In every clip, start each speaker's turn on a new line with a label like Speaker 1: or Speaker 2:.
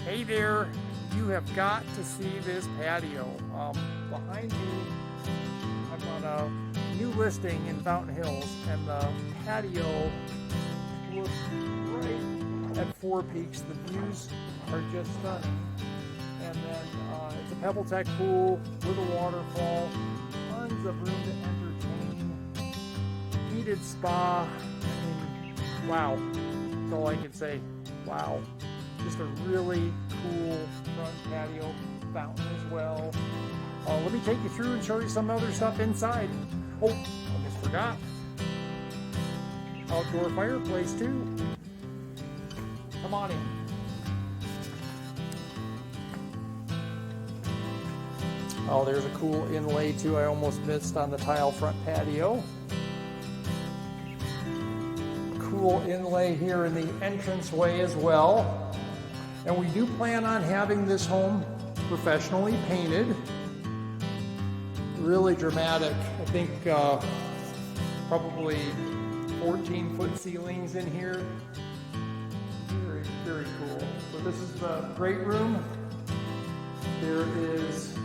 Speaker 1: Hey there, you have got to see this patio. Behind me, I'm on a new listing in Fountain Hills, and the patio looks right at Four Peaks. The views are just stunning. And then it's a Pebble Tech pool with a waterfall, tons of room to entertain, heated spa. I mean, wow, that's all I can say. Wow. Just a really cool front patio, fountain as well. Let me take you through and show you some other stuff inside. Oh, almost forgot. Outdoor fireplace too. Come on in. Oh, there's a cool inlay too. I almost missed on the tile front patio. Cool inlay here in the entranceway as well. And we do plan on having this home professionally painted. Really dramatic. I think probably 14-foot ceilings in here. Very, very cool. So this is the great room. There is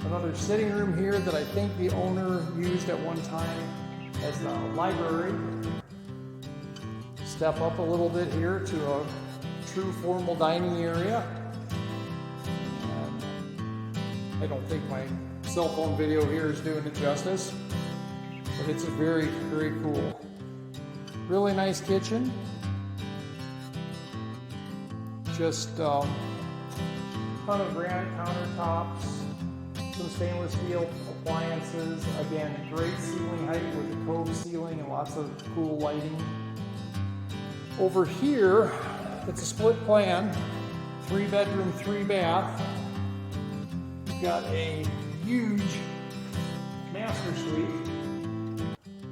Speaker 1: another sitting room here that I think the owner used at one time as a library. Step up a little bit here to a true formal dining area. And I don't think my cell phone video here is doing it justice, but it's a very, very cool. Really nice kitchen. Just ton of granite countertops, some stainless steel appliances. Again, great ceiling height with the cove ceiling and lots of cool lighting. Over here, it's a split plan, 3-bedroom, 3-bath. You've got a huge master suite.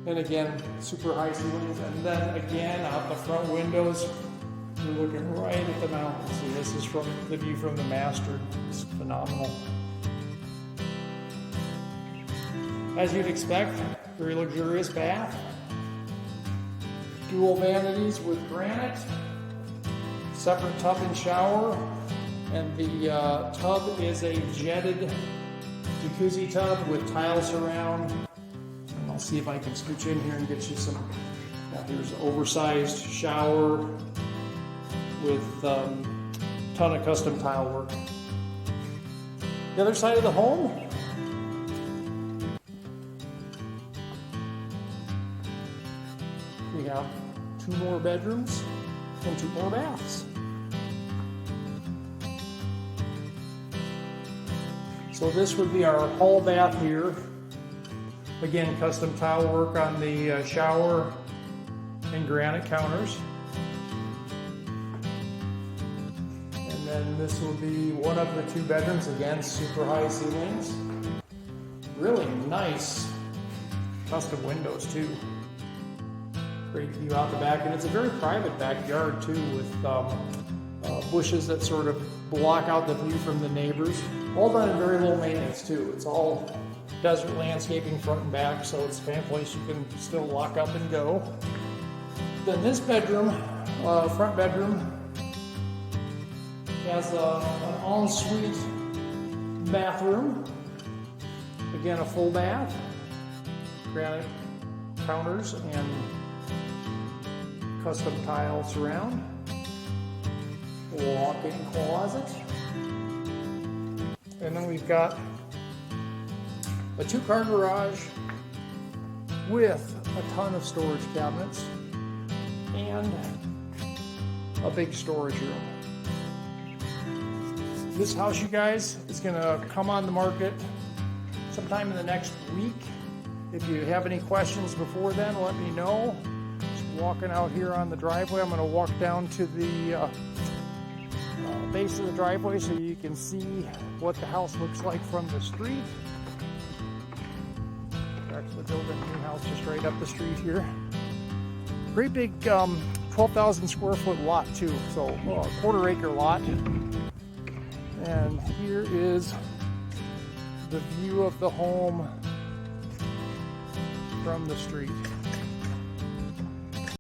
Speaker 1: And again, super high ceilings. And then again, out the front windows, you're looking right at the mountains. So this is from the view from the master. It's phenomenal. As you'd expect, very luxurious bath. Dual vanities with granite. Separate tub and shower, and the tub is a jetted jacuzzi tub with tile surround. And I'll see if I can scooch in here and get you some. Here's an oversized shower with ton of custom tile work. The other side of the home, we have 2 more bedrooms and 2 more baths. So this would be our hall bath here. Again, custom tile work on the shower and granite counters. And then this will be one of the 2 bedrooms. Again, super high ceilings. Really nice custom windows too. Great view out the back, and it's a very private backyard too, with bushes that sort of block out the view from the neighbors. All done in very low maintenance too. It's all desert landscaping front and back, so it's a fan place you can still lock up and go. Then this bedroom, front bedroom, has an ensuite bathroom. Again, a full bath, granite counters and custom tile surround, walk-in closet, and then we've got a 2-car garage with a ton of storage cabinets and a big storage room. This house, you guys, is gonna come on the market sometime in the next week. If you have any questions before then, let me know. Walking out here on the driveway, I'm going to walk down to the base of the driveway so you can see what the house looks like from the street. We're actually building a new house just right up the street here. Great big 12,000 square foot lot too, so a quarter-acre lot. And here is the view of the home from the street.